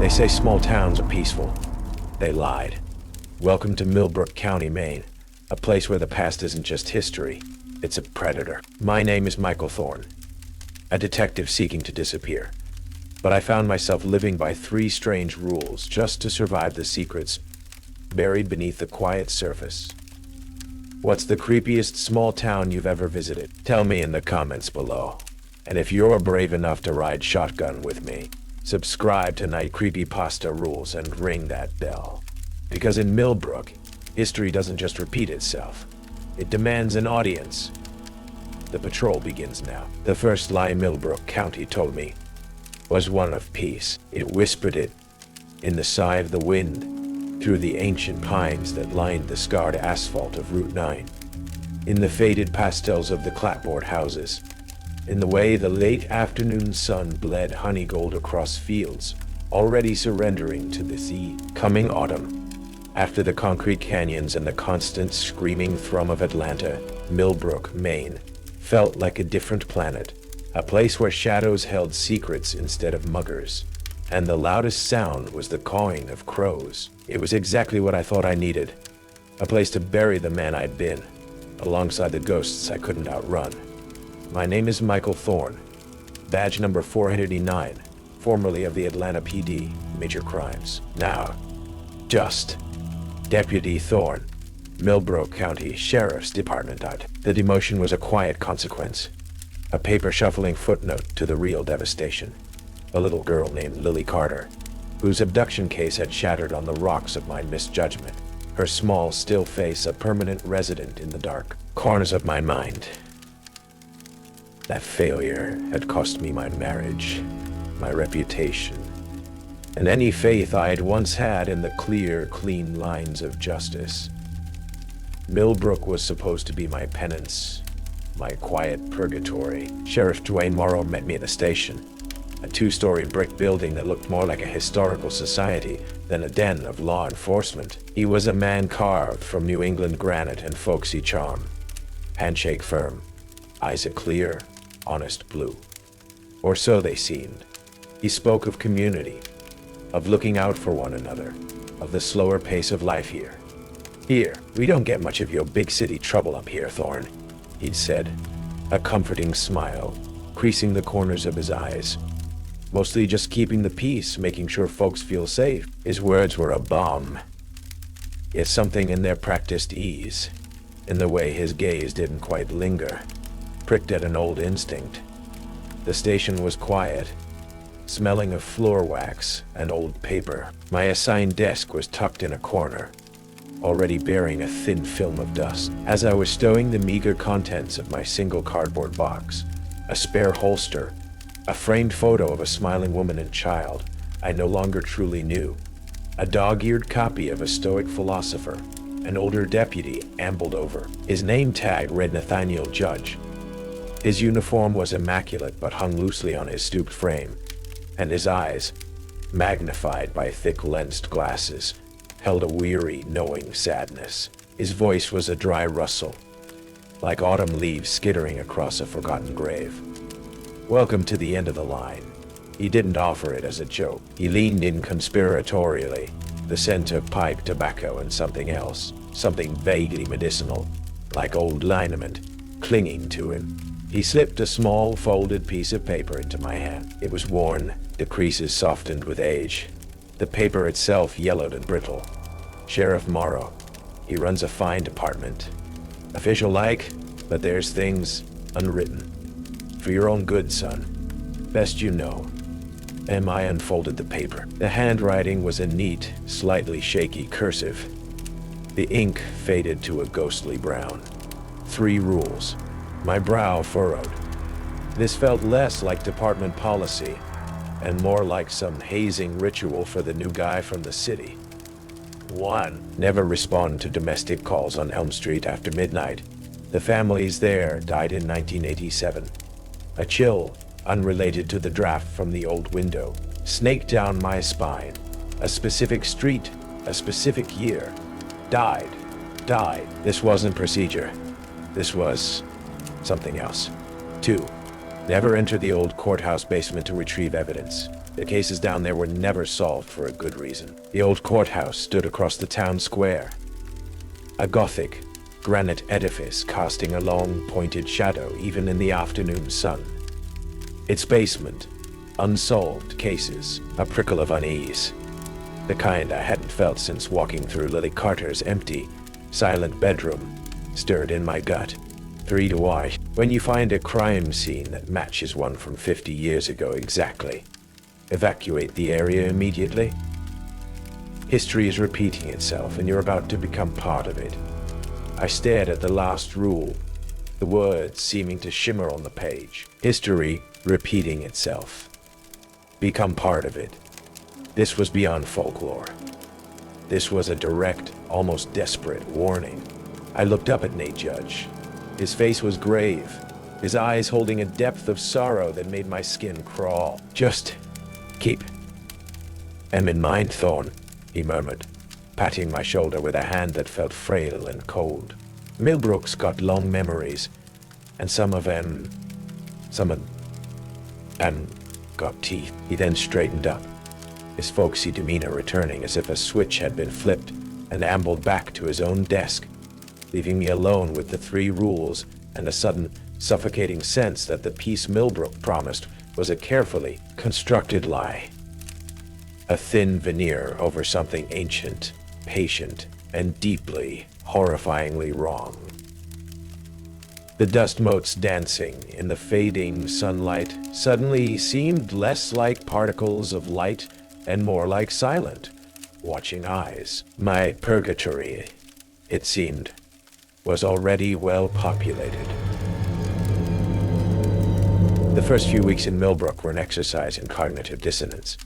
They say small towns are peaceful. They lied. Welcome to Millbrook County, Maine, a place where the past isn't just history, it's a predator. My name is Michael Thorne, a detective seeking to disappear. But I found myself living by 3 strange rules just to survive the secrets buried beneath the quiet surface. What's the creepiest small town you've ever visited? Tell me in the comments below. And if you're brave enough to ride shotgun with me, subscribe to Night Creepypasta Rules and ring that bell. Because in Millbrook, history doesn't just repeat itself. It demands an audience. The patrol begins now. The first lie Millbrook County told me was one of peace. It whispered it in the sigh of the wind, through the ancient pines that lined the scarred asphalt of Route 9, in the faded pastels of the clapboard houses, in the way the late afternoon sun bled honey gold across fields, already surrendering to the sea. Coming autumn, after the concrete canyons and the constant screaming thrum of Atlanta, Millbrook, Maine, felt like a different planet, a place where shadows held secrets instead of muggers, and the loudest sound was the cawing of crows. It was exactly what I thought I needed, a place to bury the man I'd been, alongside the ghosts I couldn't outrun. My name is Michael Thorne, badge number 489, formerly of the Atlanta PD, Major Crimes. Now, just Deputy Thorne, Millbrook County Sheriff's Department. The demotion was a quiet consequence, a paper-shuffling footnote to the real devastation. A little girl named Lily Carter, whose abduction case had shattered on the rocks of my misjudgment, her small, still face a permanent resident in the dark corners of my mind. That failure had cost me my marriage, my reputation, and any faith I had once had in the clear, clean lines of justice. Millbrook was supposed to be my penance, my quiet purgatory. Sheriff Dwayne Morrow met me at the station, a 2-story brick building that looked more like a historical society than a den of law enforcement. He was a man carved from New England granite and folksy charm. Handshake firm, eyes a clear, honest blue. Or so they seemed. He spoke of community, of looking out for one another, of the slower pace of life here. Here, we don't get much of your big city trouble up here, Thorne, he'd said, a comforting smile creasing the corners of his eyes. Mostly just keeping the peace, making sure folks feel safe. His words were a balm. Yet something in their practiced ease, in the way his gaze didn't quite linger, pricked at an old instinct. The station was quiet, smelling of floor wax and old paper. My assigned desk was tucked in a corner, already bearing a thin film of dust. As I was stowing the meager contents of my single cardboard box, a spare holster, a framed photo of a smiling woman and child I no longer truly knew, a dog-eared copy of a stoic philosopher, an older deputy ambled over. His name tag read Nathaniel Judge. His uniform was immaculate but hung loosely on his stooped frame, and his eyes, magnified by thick-lensed glasses, held a weary, knowing sadness. His voice was a dry rustle, like autumn leaves skittering across a forgotten grave. Welcome to the end of the line. He didn't offer it as a joke. He leaned in conspiratorially, the scent of pipe tobacco and something else, something vaguely medicinal, like old liniment, clinging to him. He slipped a small, folded piece of paper into my hand. It was worn, the creases softened with age, the paper itself yellowed and brittle. Sheriff Morrow. He runs a fine department. Official-like, but there's things unwritten. For your own good, son. Best you know. I unfolded the paper. The handwriting was a neat, slightly shaky cursive. The ink faded to a ghostly brown. 3 rules. My brow furrowed. This felt less like department policy, and more like some hazing ritual for the new guy from the city. 1. Never respond to domestic calls on Elm Street after midnight. The families there died in 1987. A chill, unrelated to the draft from the old window, snaked down my spine. A specific street, a specific year. Died. This wasn't procedure. This was something else. 2. Never enter the old courthouse basement to retrieve evidence. The cases down there were never solved for a good reason. The old courthouse stood across the town square. A Gothic, granite edifice casting a long, pointed shadow even in the afternoon sun. Its basement, unsolved cases, a prickle of unease. The kind I hadn't felt since walking through Lily Carter's empty, silent bedroom, stirred in my gut. 3 to I. When you find a crime scene that matches one from 50 years ago exactly, evacuate the area immediately. History is repeating itself, and you're about to become part of it. I stared at the last rule, the words seeming to shimmer on the page. History repeating itself. Become part of it. This was beyond folklore. This was a direct, almost desperate warning. I looked up at Nate Judge. His face was grave, his eyes holding a depth of sorrow that made my skin crawl. Just keep them in mind, Thorne, he murmured, patting my shoulder with a hand that felt frail and cold. Millbrook's got long memories, and some of them got teeth. He then straightened up, his folksy demeanor returning as if a switch had been flipped, and ambled back to his own desk, leaving me alone with the 3 rules and a sudden, suffocating sense that the peace Millbrook promised was a carefully constructed lie. A thin veneer over something ancient, patient, and deeply, horrifyingly wrong. The dust motes dancing in the fading sunlight suddenly seemed less like particles of light and more like silent, watching eyes. My purgatory, it seemed, was already well populated. The first few weeks in Millbrook were an exercise in cognitive dissonance.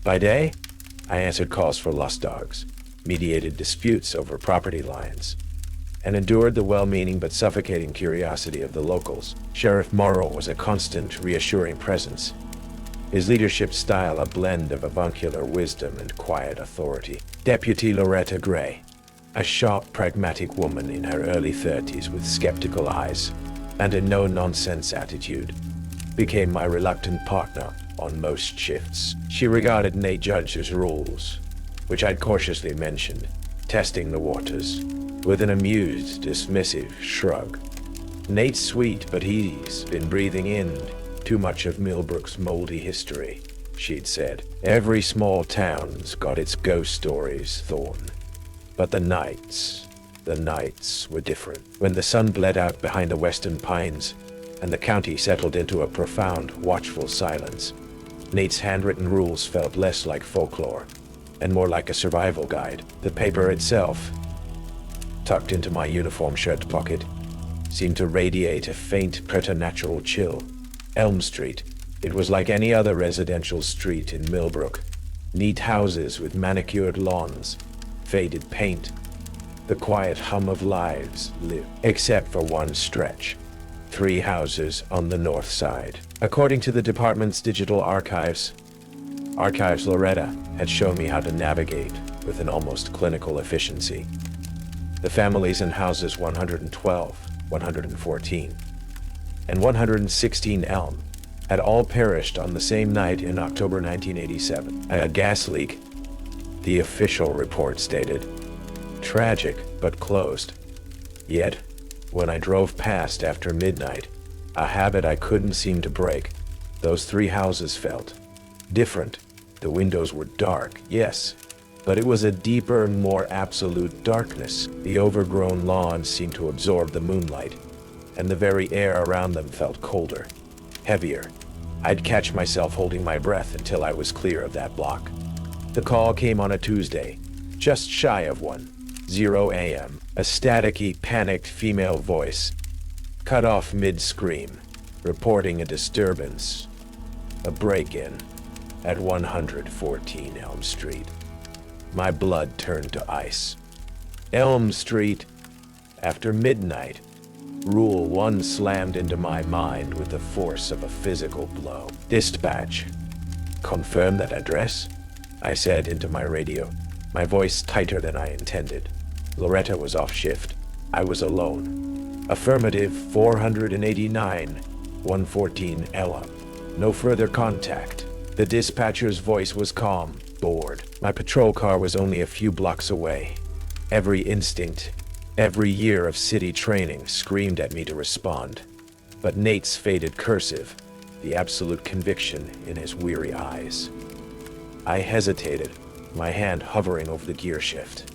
By day, I answered calls for lost dogs, mediated disputes over property lines, and endured the well-meaning but suffocating curiosity of the locals. Sheriff Morrow was a constant, reassuring presence, his leadership style a blend of avuncular wisdom and quiet authority. Deputy Loretta Gray, a sharp, pragmatic woman in her early 30s with skeptical eyes and a no-nonsense attitude, became my reluctant partner on most shifts. She regarded Nate Judge's rules, which I'd cautiously mentioned, testing the waters, with an amused, dismissive shrug. Nate's sweet, but he's been breathing in too much of Millbrook's moldy history, she'd said. Every small town's got its ghost stories, Thorne. But the nights were different. When the sun bled out behind the western pines, and the county settled into a profound, watchful silence, Nate's handwritten rules felt less like folklore, and more like a survival guide. The paper itself, tucked into my uniform shirt pocket, seemed to radiate a faint preternatural chill. Elm Street, it was like any other residential street in Millbrook. Neat houses with manicured lawns, faded paint, the quiet hum of lives lived, except for one stretch. 3 houses on the north side. According to the department's digital archives Loretta had shown me how to navigate with an almost clinical efficiency. The families in houses 112, 114, and 116 Elm had all perished on the same night in October 1987. A gas leak, the official report stated. Tragic, but closed. Yet, when I drove past after midnight, a habit I couldn't seem to break, those 3 houses felt different. The windows were dark, yes, but it was a deeper, more absolute darkness. The overgrown lawns seemed to absorb the moonlight, and the very air around them felt colder, heavier. I'd catch myself holding my breath until I was clear of that block. The call came on a Tuesday, just shy of 1:00 a.m. A staticky, panicked female voice, cut off mid-scream, reporting a disturbance, a break-in, at 114 Elm Street. My blood turned to ice. Elm Street, after midnight. Rule 1 slammed into my mind with the force of a physical blow. Dispatch. Confirm that address? I said into my radio, my voice tighter than I intended. Loretta was off shift. I was alone. Affirmative, 489. 114 Elm. No further contact. The dispatcher's voice was calm, bored. My patrol car was only a few blocks away. Every instinct, every year of city training screamed at me to respond. But Nate's faded cursive, the absolute conviction in his weary eyes. I hesitated, my hand hovering over the gear shift.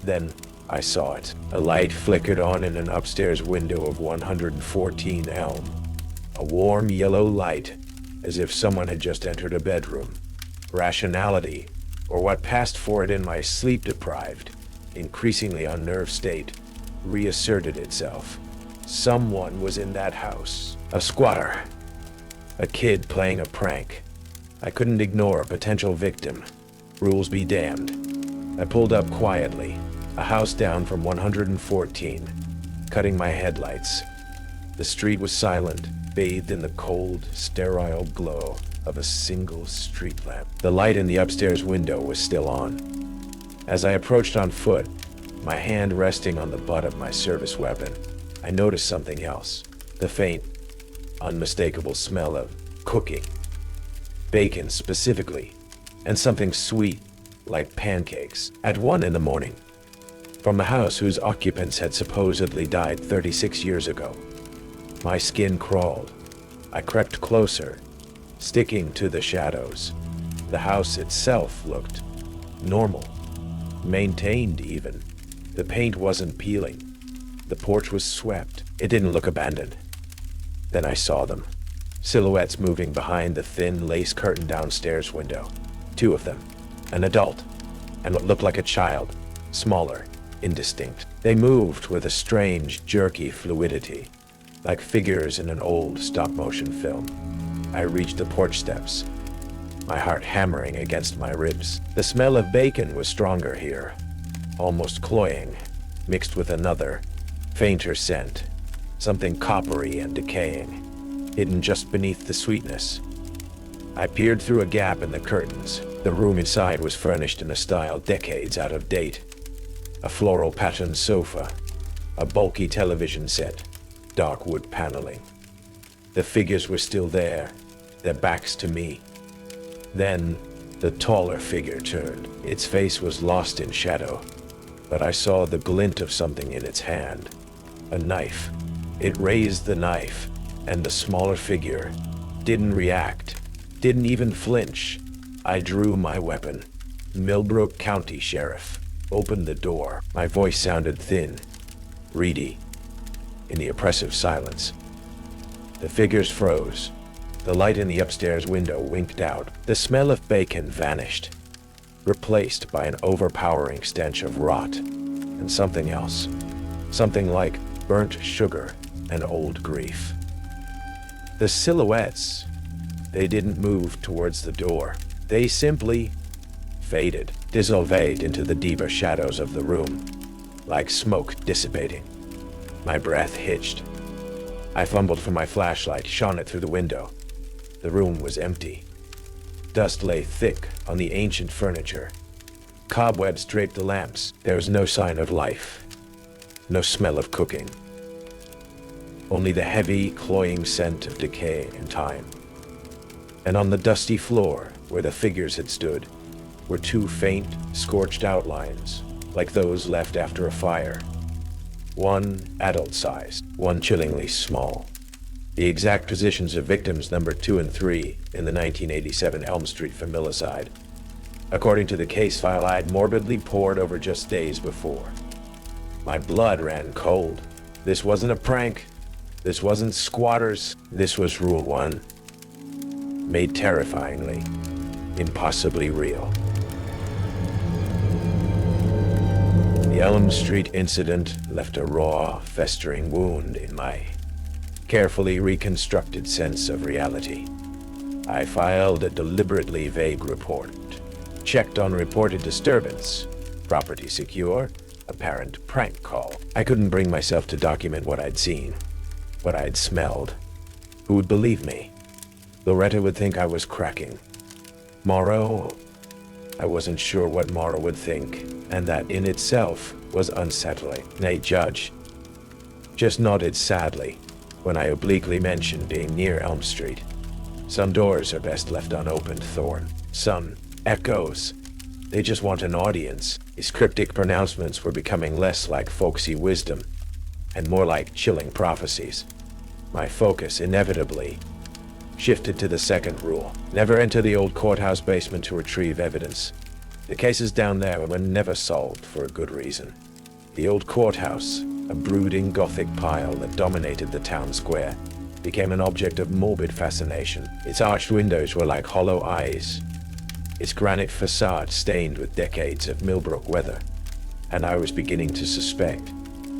Then, I saw it. A light flickered on in an upstairs window of 114 Elm. A warm yellow light, as if someone had just entered a bedroom. Rationality, or what passed for it in my sleep-deprived, increasingly unnerved state, reasserted itself. Someone was in that house. A squatter. A kid playing a prank. I couldn't ignore a potential victim. Rules be damned. I pulled up quietly, a house down from 114, cutting my headlights. The street was silent, bathed in the cold, sterile glow of a single street lamp. The light in the upstairs window was still on. As I approached on foot, my hand resting on the butt of my service weapon, I noticed something else. The faint, unmistakable smell of cooking. Bacon specifically, and something sweet, like pancakes, at 1 in the morning. From a house whose occupants had supposedly died 36 years ago. My skin crawled. I crept closer, sticking to the shadows. The house itself looked normal, maintained even. The paint wasn't peeling. The porch was swept. It didn't look abandoned. Then I saw them. Silhouettes moving behind the thin lace curtain downstairs window. 2 of them. An adult, and what looked like a child. Smaller, indistinct. They moved with a strange, jerky fluidity, like figures in an old stop-motion film. I reached the porch steps, my heart hammering against my ribs. The smell of bacon was stronger here, almost cloying, mixed with another, fainter scent, something coppery and decaying, hidden just beneath the sweetness. I peered through a gap in the curtains. The room inside was furnished in a style decades out of date. A floral patterned sofa, a bulky television set, dark wood paneling. The figures were still there, their backs to me. Then, the taller figure turned. Its face was lost in shadow, but I saw the glint of something in its hand. A knife. It raised the knife, and the smaller figure didn't react, didn't even flinch. I drew my weapon. Millbrook County Sheriff opened the door. My voice sounded thin, reedy, in the oppressive silence. The figures froze. The light in the upstairs window winked out. The smell of bacon vanished, replaced by an overpowering stench of rot and something else. Something like burnt sugar and old grief. The silhouettes, they didn't move towards the door. They simply faded, dissolved into the deeper shadows of the room, like smoke dissipating. My breath hitched. I fumbled for my flashlight, shone it through the window. The room was empty. Dust lay thick on the ancient furniture. Cobwebs draped the lamps. There was no sign of life. No smell of cooking. Only the heavy, cloying scent of decay and time. And on the dusty floor, where the figures had stood, were 2 faint, scorched outlines, like those left after a fire. One adult-sized, one chillingly small. The exact positions of victims numbered 2 and 3 in the 1987 Elm Street familicide, according to the case file I'd morbidly pored over just days before. My blood ran cold. This wasn't a prank. This wasn't squatters. This was Rule 1. Made terrifyingly, impossibly real. The Elm Street incident left a raw, festering wound in my carefully reconstructed sense of reality. I filed a deliberately vague report, checked on reported disturbance, property secure, apparent prank call. I couldn't bring myself to document what I'd seen, what I'd smelled. Who would believe me? Loretta would think I was cracking. Morrow? I wasn't sure what Morrow would think, and that in itself was unsettling. Nate Judge just nodded sadly, when I obliquely mentioned being near Elm Street. Some doors are best left unopened, Thorne. Some echoes. They just want an audience. His cryptic pronouncements were becoming less like folksy wisdom and more like chilling prophecies. My focus inevitably shifted to the second rule. Never enter the old courthouse basement to retrieve evidence. The cases down there were never solved for a good reason. The old courthouse, a brooding Gothic pile that dominated the town square, became an object of morbid fascination. Its arched windows were like hollow eyes, its granite facade stained with decades of Millbrook weather, and I was beginning to suspect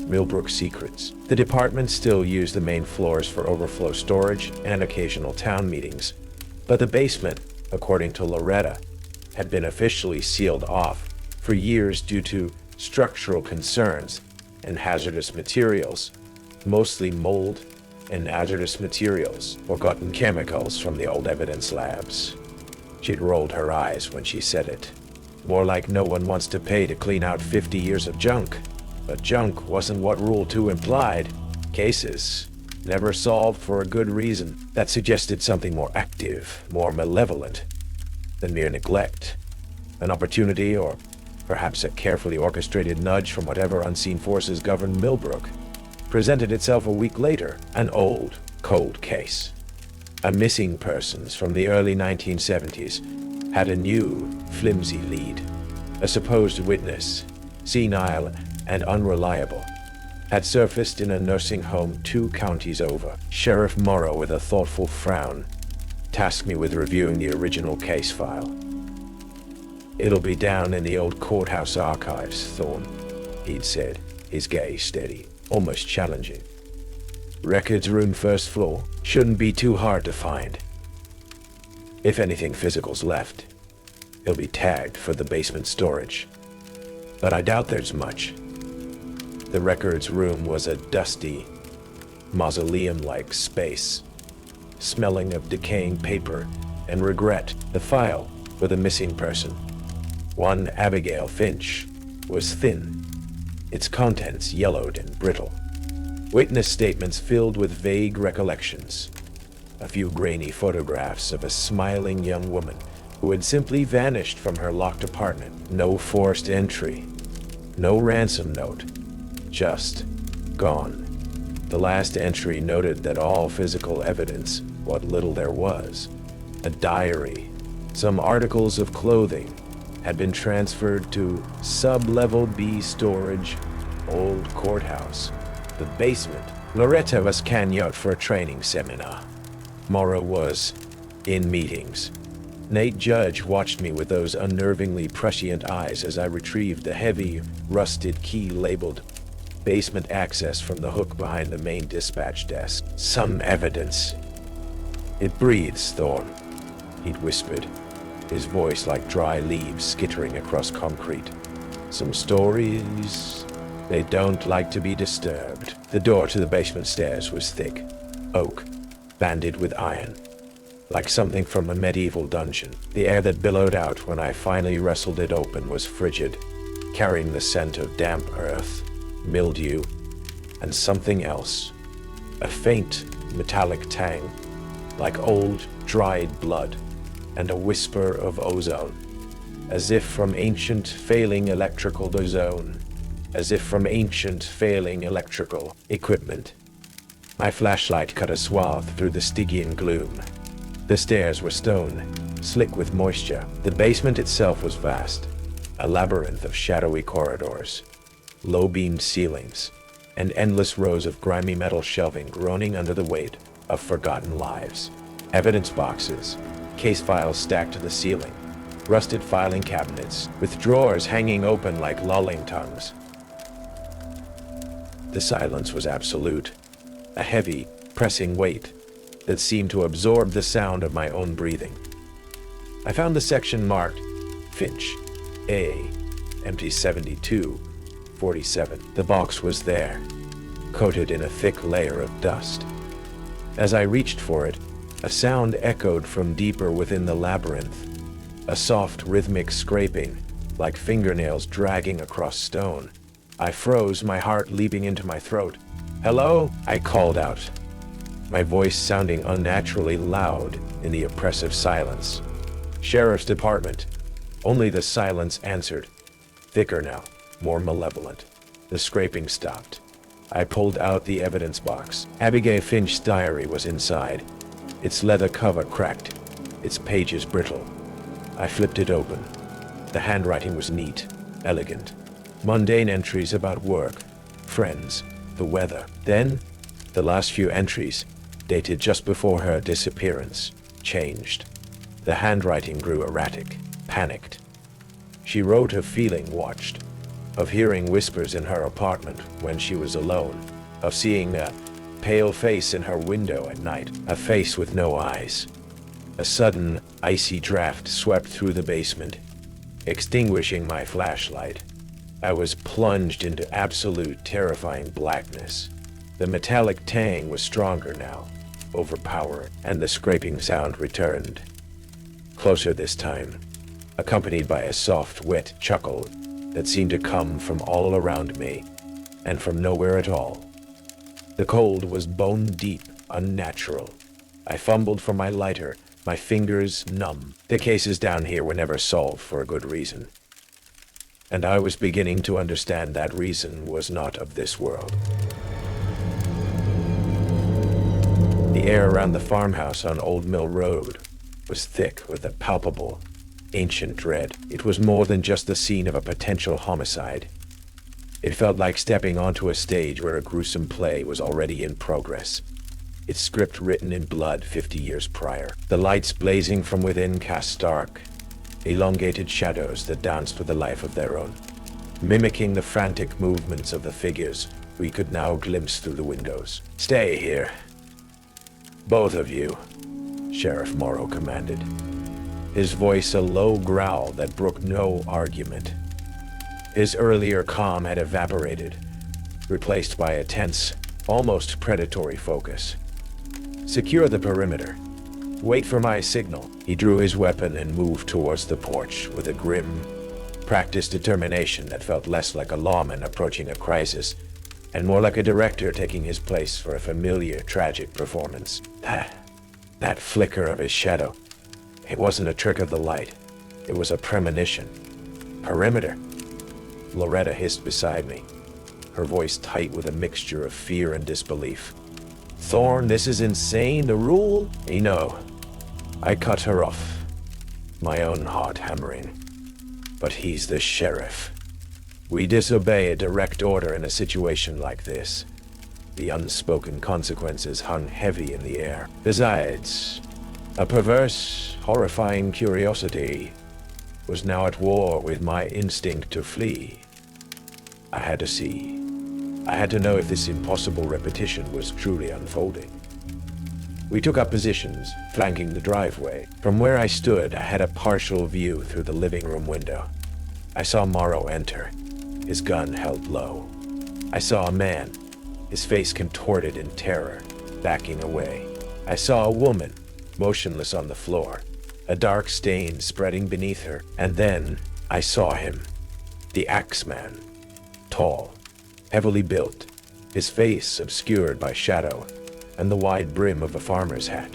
Millbrook secrets. The department still used the main floors for overflow storage and occasional town meetings, but the basement, according to Loretta, had been officially sealed off for years due to structural concerns and hazardous materials, mostly mold and hazardous materials, forgotten chemicals from the old evidence labs. She'd rolled her eyes when she said it. More like no one wants to pay to clean out 50 years of junk. But junk wasn't what Rule 2 implied. Cases never solved for a good reason. That suggested something more active, more malevolent than mere neglect. An opportunity, or perhaps a carefully orchestrated nudge from whatever unseen forces governed Millbrook, presented itself a week later. An old, cold case. A missing persons from the early 1970s had a new, flimsy lead. A supposed witness, senile and unreliable, had surfaced in a nursing home 2 counties over. Sheriff Morrow, with a thoughtful frown, tasked me with reviewing the original case file. "It'll be down in the old courthouse archives, Thorne," he'd said, his gaze steady, almost challenging. "Records room first floor. Shouldn't be too hard to find. If anything physical's left, it'll be tagged for the basement storage. But I doubt there's much." The records room was a dusty, mausoleum-like space, smelling of decaying paper and regret. The file for the missing person, one Abigail Finch, was thin, its contents yellowed and brittle. Witness statements filled with vague recollections. A few grainy photographs of a smiling young woman who had simply vanished from her locked apartment. No forced entry, no ransom note, just gone. The last entry noted that all physical evidence, what little there was, a diary, some articles of clothing, had been transferred to sub-level B storage, old courthouse. The basement. Loretta was canyot for a training seminar. Morrow was in meetings. Nate Judge watched me with those unnervingly prescient eyes as I retrieved the heavy, rusted key labeled basement access from the hook behind the main dispatch desk. "Some evidence. It breathes, Thorne," he'd whispered, his voice like dry leaves skittering across concrete. "Some stories. They don't like to be disturbed." The door to the basement stairs was thick, oak, banded with iron, like something from a medieval dungeon. The air that billowed out when I finally wrestled it open was frigid, carrying the scent of damp earth, mildew, and something else. A faint, metallic tang, like old, dried blood, and a whisper of ozone, as if from ancient, failing electrical equipment. My flashlight cut a swath through the Stygian gloom. The stairs were stone, slick with moisture. The basement itself was vast, a labyrinth of shadowy corridors, low-beamed ceilings, and endless rows of grimy metal shelving groaning under the weight of forgotten lives. Evidence boxes, case files stacked to the ceiling, rusted filing cabinets with drawers hanging open like lolling tongues. The silence was absolute, a heavy, pressing weight that seemed to absorb the sound of my own breathing. I found the section marked Finch, A, empty 7247. The box was there, coated in a thick layer of dust. As I reached for it, a sound echoed from deeper within the labyrinth, a soft rhythmic scraping, like fingernails dragging across stone. I froze, my heart leaping into my throat. "Hello?" I called out, my voice sounding unnaturally loud in the oppressive silence. "Sheriff's Department." Only the silence answered, thicker now, more malevolent. The scraping stopped. I pulled out the evidence box. Abigail Finch's diary was inside, its leather cover cracked, its pages brittle. I flipped it open. The handwriting was neat, elegant. Mundane entries about work, friends, the weather. Then, the last few entries, dated just before her disappearance, changed. The handwriting grew erratic, panicked. She wrote of feeling watched, of hearing whispers in her apartment when she was alone, of seeing a pale face in her window at night, a face with no eyes. A sudden, icy draft swept through the basement, extinguishing my flashlight. I was plunged into absolute terrifying blackness. The metallic tang was stronger now, overpowering, and the scraping sound returned. Closer this time, accompanied by a soft, wet chuckle that seemed to come from all around me, and from nowhere at all. The cold was bone-deep, unnatural. I fumbled for my lighter, my fingers numb. The cases down here were never solved for a good reason. And I was beginning to understand that reason was not of this world. The air around the farmhouse on Old Mill Road was thick with a palpable, ancient dread. It was more than just the scene of a potential homicide. It felt like stepping onto a stage where a gruesome play was already in progress, its script written in blood 50 years prior. The lights blazing from within cast stark, elongated shadows that danced with a life of their own, mimicking the frantic movements of the figures we could now glimpse through the windows. "Stay here. Both of you," Sheriff Morrow commanded, his voice a low growl that brooked no argument. His earlier calm had evaporated, replaced by a tense, almost predatory focus. "Secure the perimeter. Wait for my signal." He drew his weapon and moved towards the porch with a grim, practiced determination that felt less like a lawman approaching a crisis and more like a director taking his place for a familiar, tragic performance. That flicker of his shadow. It wasn't a trick of the light. It was a premonition. "Perimeter." Loretta hissed beside me, her voice tight with a mixture of fear and disbelief. "Thorne, this is insane. The rule?" "You know." I cut her off, my own heart hammering. "But he's the sheriff. We disobey a direct order in a situation like this." The unspoken consequences hung heavy in the air. Besides, a perverse, horrifying curiosity was now at war with my instinct to flee. I had to see. I had to know if this impossible repetition was truly unfolding. We took up positions, flanking the driveway. From where I stood, I had a partial view through the living room window. I saw Morrow enter, his gun held low. I saw a man, his face contorted in terror, backing away. I saw a woman, motionless on the floor, a dark stain spreading beneath her. And then I saw him, the Axeman, tall, heavily built, his face obscured by shadow and the wide brim of a farmer's hat.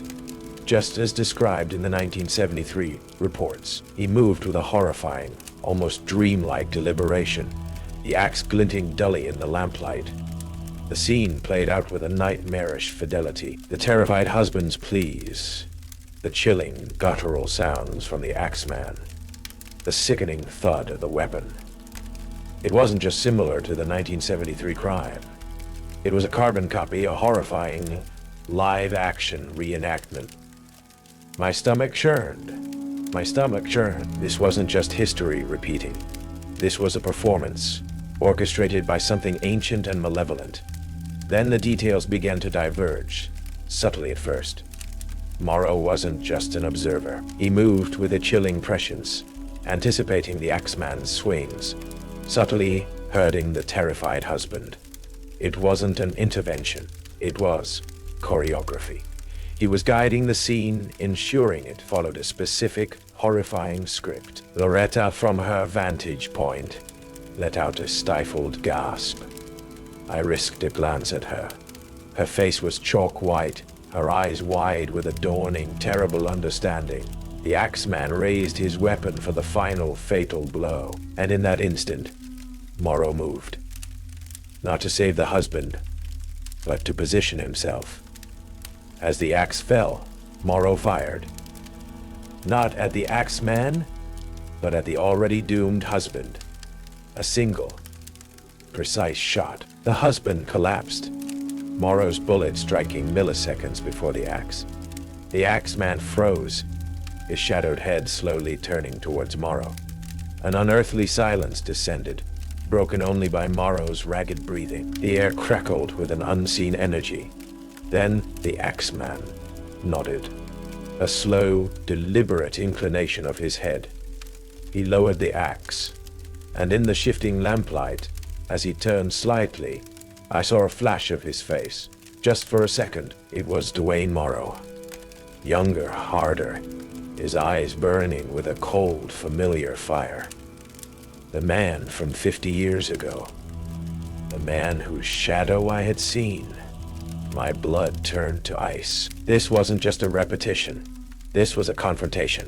Just as described in the 1973 reports, he moved with a horrifying, almost dreamlike deliberation, the axe glinting dully in the lamplight. The scene played out with a nightmarish fidelity. The terrified husband's pleas, the chilling, guttural sounds from the Axeman, the sickening thud of the weapon. It wasn't just similar to the 1973 crime. It was a carbon copy, a horrifying, live-action reenactment. My stomach churned. My stomach churned. This wasn't just history repeating. This was a performance, orchestrated by something ancient and malevolent. Then the details began to diverge, subtly at first. Morrow wasn't just an observer. He moved with a chilling prescience, anticipating the Axeman's swings, subtly herding the terrified husband. It wasn't an intervention. It was choreography. He was guiding the scene, ensuring it followed a specific, horrifying script. Loretta, from her vantage point, let out a stifled gasp. I risked a glance at her. Her face was chalk white, her eyes wide with a dawning, terrible understanding. The Axeman raised his weapon for the final fatal blow, and in that instant, Morrow moved. Not to save the husband, but to position himself. As the axe fell, Morrow fired. Not at the Axeman, but at the already doomed husband. A single, precise shot. The husband collapsed, Morrow's bullet striking milliseconds before the axe. The Axeman froze, his shadowed head slowly turning towards Morrow. An unearthly silence descended, broken only by Morrow's ragged breathing. The air crackled with an unseen energy. Then the Axeman nodded, a slow, deliberate inclination of his head. He lowered the axe, and in the shifting lamplight, as he turned slightly, I saw a flash of his face. Just for a second, it was Dwayne Morrow. Younger, harder, his eyes burning with a cold, familiar fire. The man from 50 years ago. The man whose shadow I had seen. My blood turned to ice. This wasn't just a repetition. This was a confrontation.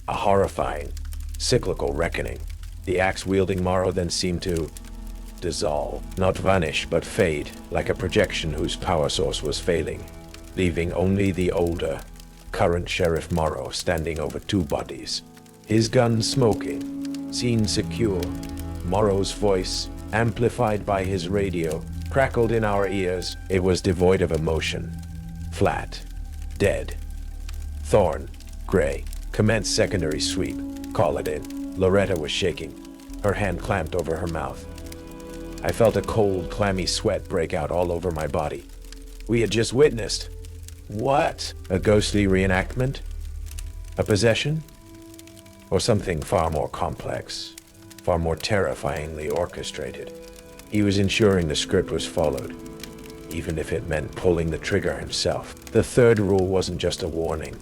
A horrifying, cyclical reckoning. The axe-wielding Morrow then seemed to dissolve, not vanish, but fade, like a projection whose power source was failing, leaving only the older, current Sheriff Morrow standing over two bodies. His gun smoking, scene secure. Morrow's voice, amplified by his radio, crackled in our ears. It was devoid of emotion. Flat. Dead. Thorne, Gray, commence secondary sweep. Call it in. Loretta was shaking, her hand clamped over her mouth. I felt a cold, clammy sweat break out all over my body. We had just witnessed. What? A ghostly reenactment? A possession? Or something far more complex, far more terrifyingly orchestrated? He was ensuring the script was followed, even if it meant pulling the trigger himself. The third rule wasn't just a warning.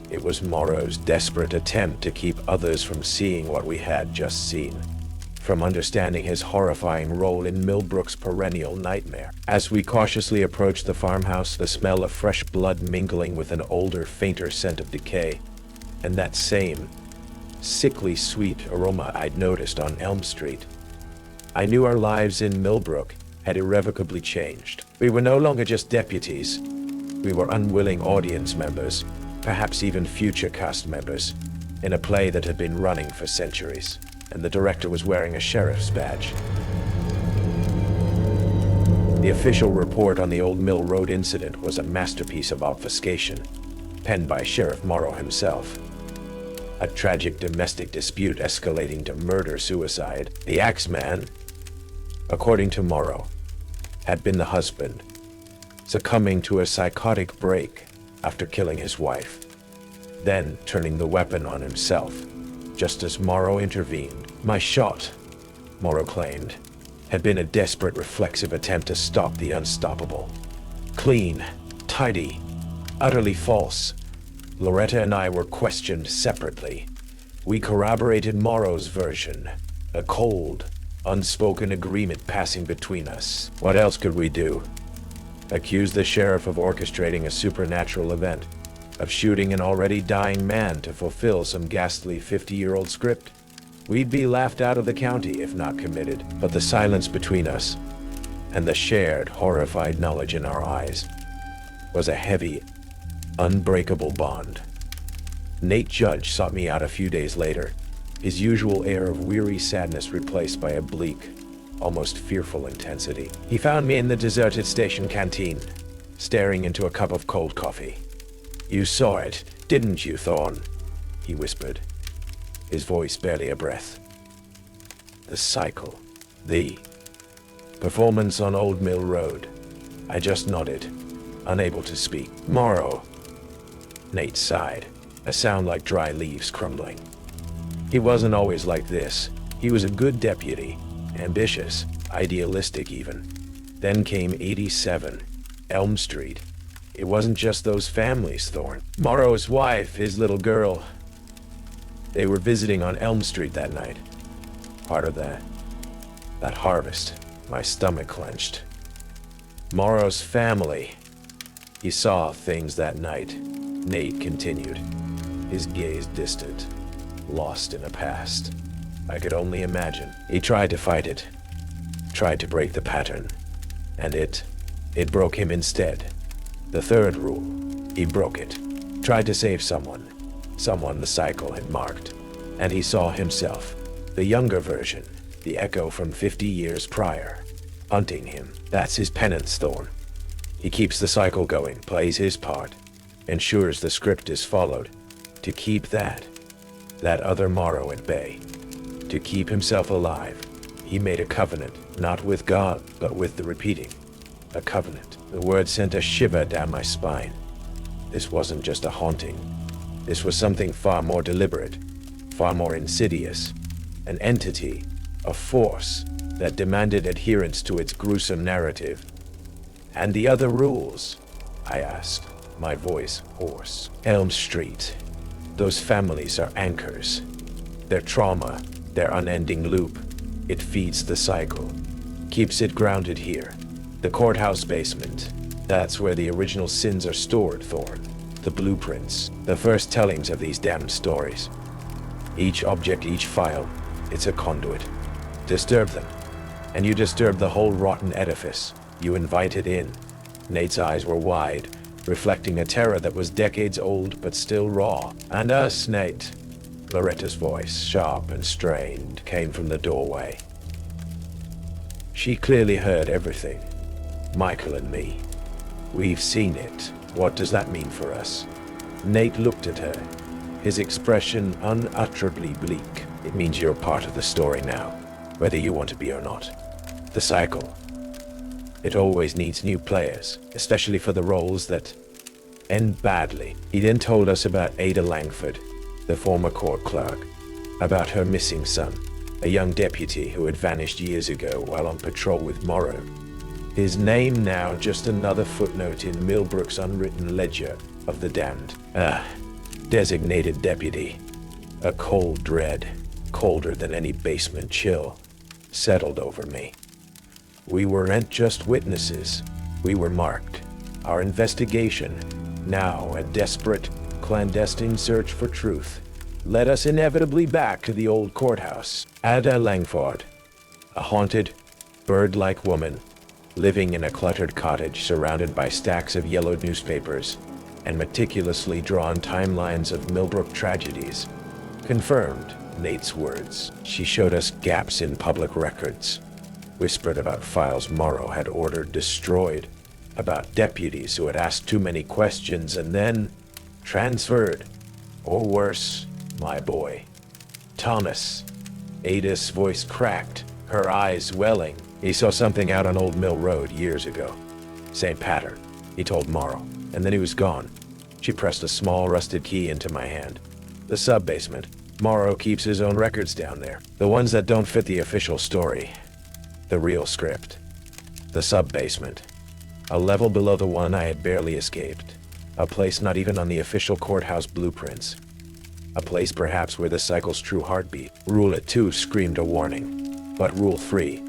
It was Morrow's desperate attempt to keep others from seeing what we had just seen, from understanding his horrifying role in Millbrook's perennial nightmare. As we cautiously approached the farmhouse, the smell of fresh blood mingling with an older, fainter scent of decay, and that same sickly sweet aroma I'd noticed on Elm Street. I knew our lives in Millbrook had irrevocably changed. We were no longer just deputies. We were unwilling audience members, perhaps even future cast members, in a play that had been running for centuries, and the director was wearing a sheriff's badge. The official report on the Old Mill Road incident was a masterpiece of obfuscation, penned by Sheriff Morrow himself. A tragic domestic dispute escalating to murder-suicide. The Axeman, according to Morrow, had been the husband, succumbing to a psychotic break after killing his wife, then turning the weapon on himself, just as Morrow intervened. My shot, Morrow claimed, had been a desperate reflexive attempt to stop the unstoppable. Clean, tidy, utterly false. Loretta and I were questioned separately. We corroborated Morrow's version, a cold, unspoken agreement passing between us. What else could we do? Accuse the sheriff of orchestrating a supernatural event, of shooting an already dying man to fulfill some ghastly 50-year-old script? We'd be laughed out of the county if not committed. But the silence between us, and the shared, horrified knowledge in our eyes, was a heavy, unbreakable bond. Nate Judge sought me out a few days later, his usual air of weary sadness replaced by a bleak, almost fearful intensity. He found me in the deserted station canteen, staring into a cup of cold coffee. "You saw it, didn't you, Thorne?" he whispered, his voice barely a breath. The cycle. The performance on Old Mill Road. I just nodded, unable to speak. "Morrow." Nate sighed, a sound like dry leaves crumbling. He wasn't always like this. He was a good deputy, ambitious, idealistic even. Then came 87, Elm Street. It wasn't just those families, Thorne. Morrow's wife, his little girl. They were visiting on Elm Street that night. Part of that harvest. My stomach clenched. Morrow's family. He saw things that night, Nate continued, his gaze distant, lost in a past. I could only imagine. He tried to fight it, tried to break the pattern, and it broke him instead. The third rule, he broke it. Tried to save someone the cycle had marked, and he saw himself, the younger version, the echo from 50 years prior, hunting him. That's his penance, Thorne. He keeps the cycle going, plays his part, ensures the script is followed, to keep that other Morrow at bay, to keep himself alive. He made a covenant, not with God, but with the repeating. A covenant. The word sent a shiver down my spine. This wasn't just a haunting. This was something far more deliberate, far more insidious. An entity, a force, that demanded adherence to its gruesome narrative. And the other rules? I asked, my voice hoarse. Elm Street. Those families are anchors. Their trauma, their unending loop. It feeds the cycle, keeps it grounded here. The courthouse basement. That's where the original sins are stored, Thorne. The blueprints, the first tellings of these damned stories. Each object, each file, it's a conduit. Disturb them, and you disturb the whole rotten edifice. You invite it in. Nate's eyes were wide, reflecting a terror that was decades old but still raw. And us, Nate. Loretta's voice, sharp and strained, came from the doorway. She clearly heard everything. Michael and me. We've seen it. What does that mean for us? Nate looked at her, his expression unutterably bleak. It means you're part of the story now, whether you want to be or not. The cycle. It always needs new players, especially for the roles that end badly. He then told us about Ada Langford, the former court clerk, about her missing son, a young deputy who had vanished years ago while on patrol with Morrow. His name now just another footnote in Millbrook's unwritten ledger of the damned. Designated deputy. A cold dread, colder than any basement chill, settled over me. We weren't just witnesses. We were marked. Our investigation, now a desperate, clandestine search for truth, led us inevitably back to the old courthouse. Ada Langford, a haunted, bird-like woman, living in a cluttered cottage surrounded by stacks of yellowed newspapers and meticulously drawn timelines of Millbrook tragedies, confirmed Nate's words. She showed us gaps in public records, whispered about files Morrow had ordered destroyed, about deputies who had asked too many questions and then transferred. Or worse, my boy, Thomas. Ada's voice cracked, her eyes welling. He saw something out on Old Mill Road years ago. Same pattern, he told Morrow, and then he was gone. She pressed a small rusted key into my hand. The sub-basement. Morrow keeps his own records down there. The ones that don't fit the official story. The real script. The sub-basement. A level below the one I had barely escaped. A place not even on the official courthouse blueprints. A place perhaps where the cycle's true heartbeat. Rule 2 screamed a warning. But Rule 3,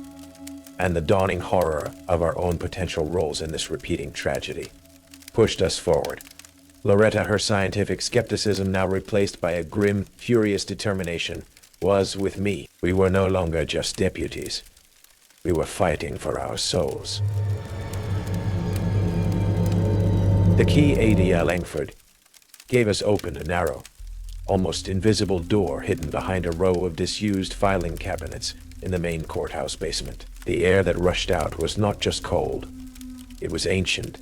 and the dawning horror of our own potential roles in this repeating tragedy, pushed us forward. Loretta, her scientific skepticism now replaced by a grim, furious determination, was with me. We were no longer just deputies. We were fighting for our souls. The key Ada Langford gave us opened a narrow, almost invisible door hidden behind a row of disused filing cabinets in the main courthouse basement. The air that rushed out was not just cold. It was ancient,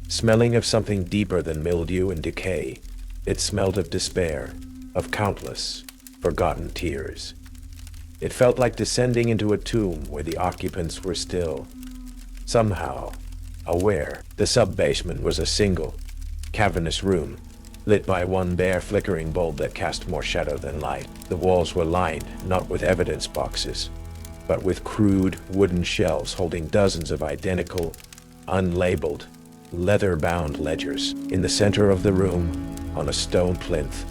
smelling of something deeper than mildew and decay. It smelled of despair, of countless, forgotten tears. It felt like descending into a tomb where the occupants were still, somehow, aware. The sub-basement was a single, cavernous room, lit by one bare flickering bulb that cast more shadow than light. The walls were lined not with evidence boxes, but with crude wooden shelves holding dozens of identical, unlabeled, leather-bound ledgers. In the center of the room, on a stone plinth,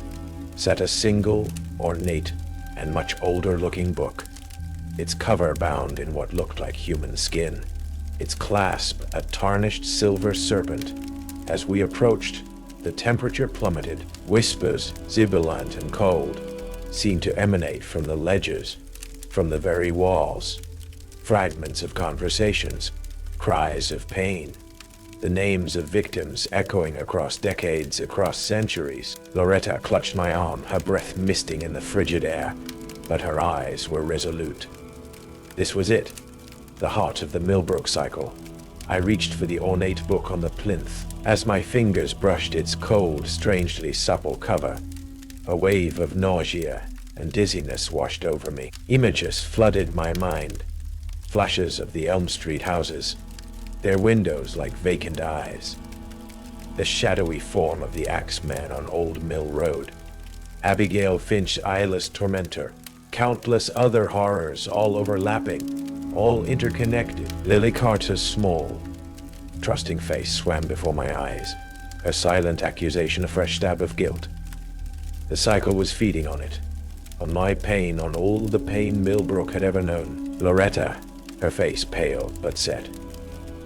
sat a single, ornate, and much older-looking book, its cover bound in what looked like human skin, its clasp a tarnished silver serpent, As we approached, the temperature plummeted. Whispers, sibilant and cold, seemed to emanate from the ledges, from the very walls. Fragments of conversations, cries of pain, the names of victims echoing across decades, across centuries. Loretta clutched my arm, her breath misting in the frigid air, but her eyes were resolute. This was it, the heart of the Millbrook cycle. I reached for the ornate book on the plinth. As my fingers brushed its cold, strangely supple cover, a wave of nausea and dizziness washed over me. Images flooded my mind. Flashes of the Elm Street houses, their windows like vacant eyes. The shadowy form of the Axeman on Old Mill Road. Abigail Finch's eyeless tormentor. Countless other horrors all overlapping, all interconnected. Lily Carter's small, trusting face swam before my eyes, her silent accusation a fresh stab of guilt. The cycle was feeding on it, on my pain, on all the pain Millbrook had ever known. Loretta, her face pale but set,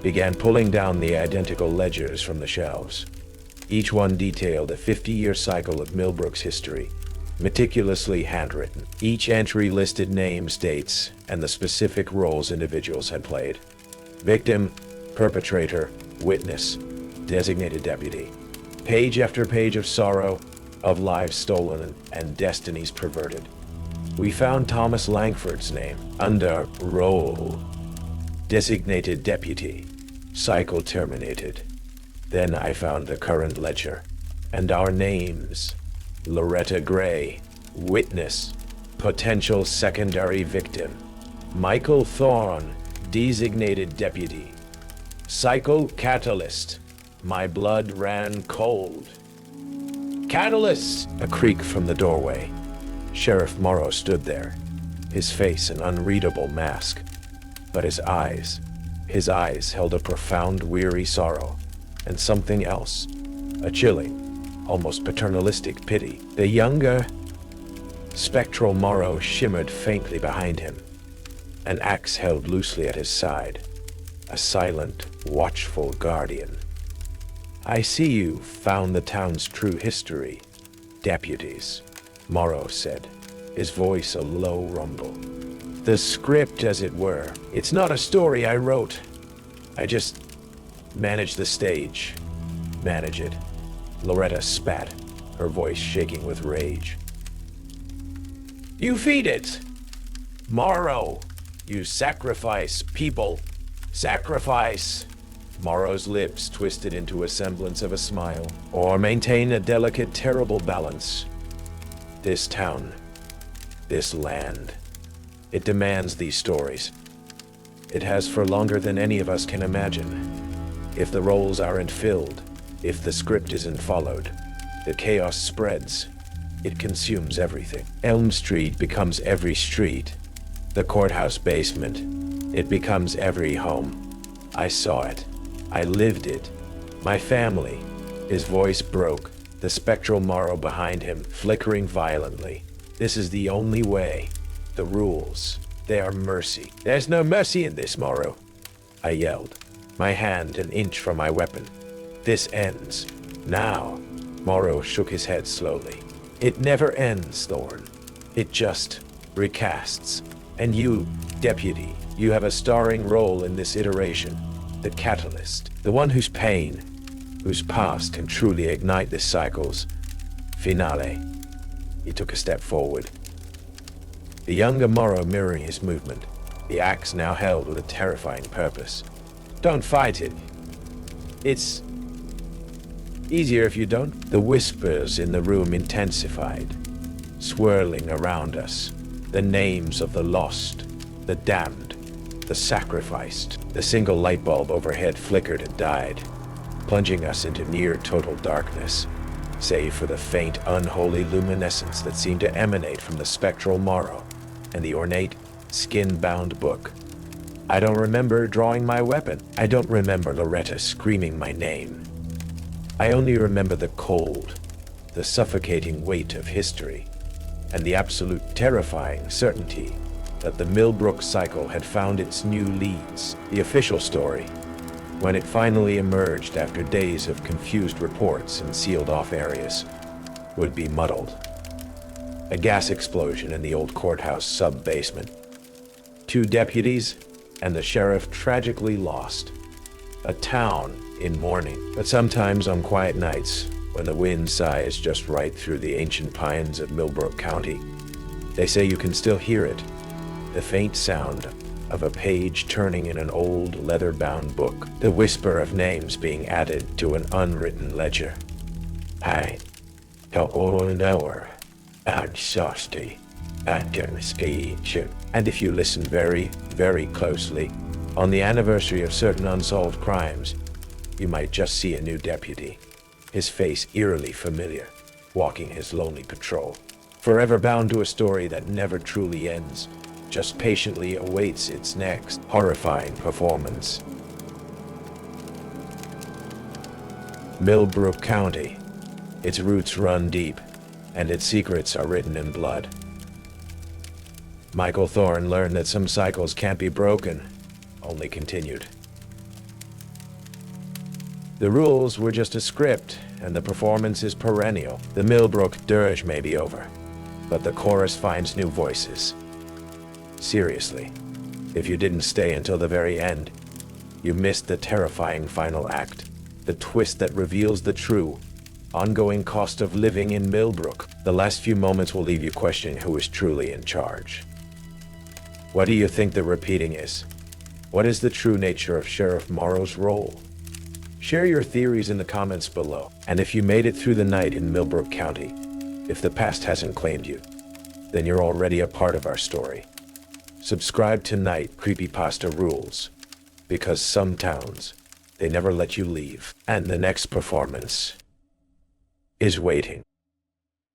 began pulling down the identical ledgers from the shelves. Each one detailed a 50-year cycle of Millbrook's history, meticulously handwritten. Each entry listed names, dates, and the specific roles individuals had played. Victim, perpetrator, witness, designated deputy. Page after page of sorrow, of lives stolen and destinies perverted. We found Thomas Langford's name under role, designated deputy, cycle terminated. Then I found the current ledger, and our names. Loretta Gray, witness, potential secondary victim. Michael Thorne, designated deputy. Cycle catalyst. My blood ran cold. Catalyst! A creak from the doorway. Sheriff Morrow stood there, his face an unreadable mask, but his eyes held a profound, weary sorrow, and something else, a chilling, almost paternalistic pity. The younger, spectral Morrow shimmered faintly behind him, an axe held loosely at his side, a silent, watchful guardian. I see you found the town's true history, deputies, Morrow said, his voice a low rumble. The script, as it were. It's not a story I wrote. I just manage the stage. Manage it. Loretta spat, her voice shaking with rage. You feed it! Morrow! You sacrifice people! Sacrifice! Morrow's lips twisted into a semblance of a smile, or maintain a delicate, terrible balance. This town, this land, it demands these stories. It has for longer than any of us can imagine. If the roles aren't filled, if the script isn't followed, the chaos spreads. It consumes everything. Elm Street becomes every street. The courthouse basement, it becomes every home. I saw it. I lived it. My family. His voice broke, the spectral Morrow behind him flickering violently. This is the only way. The rules. They are mercy. There's no mercy in this, Morrow. I yelled, my hand an inch from my weapon. This ends. Now. Morrow shook his head slowly. It never ends, Thorne. It just recasts. And you, deputy, you have a starring role in this iteration. The catalyst, the one whose pain, whose past can truly ignite this cycle's finale. He took a step forward. The younger Morrow mirroring his movement, the axe now held with a terrifying purpose. Don't fight it. It's easier if you don't. The whispers in the room intensified, swirling around us. The names of the lost, the damned, the sacrificed. The single light bulb overhead flickered and died, plunging us into near total darkness, save for the faint, unholy luminescence that seemed to emanate from the spectral Morrow and the ornate, skin-bound book. I don't remember drawing my weapon. I don't remember Loretta screaming my name. I only remember the cold, the suffocating weight of history, and the absolute terrifying certainty that the Millbrook cycle had found its new leads. The official story, when it finally emerged after days of confused reports and sealed-off areas, would be muddled. A gas explosion in the old courthouse sub-basement. 2 deputies and the sheriff tragically lost. A town in mourning. But sometimes on quiet nights, when the wind sighs just right through the ancient pines of Millbrook County, they say you can still hear it. The faint sound of a page turning in an old leather-bound book. The whisper of names being added to an unwritten ledger. I don't know. And Sosty, and speech. And if you listen very, very closely, on the anniversary of certain unsolved crimes, you might just see a new deputy, his face eerily familiar, walking his lonely patrol, forever bound to a story that never truly ends, just patiently awaits its next horrifying performance. Millbrook County. Its roots run deep, and its secrets are written in blood. Michael Thorne learned that some cycles can't be broken, only continued. The rules were just a script, and the performance is perennial. The Millbrook Dirge may be over, but the chorus finds new voices. Seriously, if you didn't stay until the very end, you missed the terrifying final act, the twist that reveals the true, ongoing cost of living in Millbrook. The last few moments will leave you questioning who is truly in charge. What do you think the repeating is? What is the true nature of Sheriff Morrow's role? Share your theories in the comments below. And if you made it through the night in Millbrook County, if the past hasn't claimed you, then you're already a part of our story. Subscribe to Night Creepypasta Rules, because some towns, they never let you leave. And the next performance is waiting.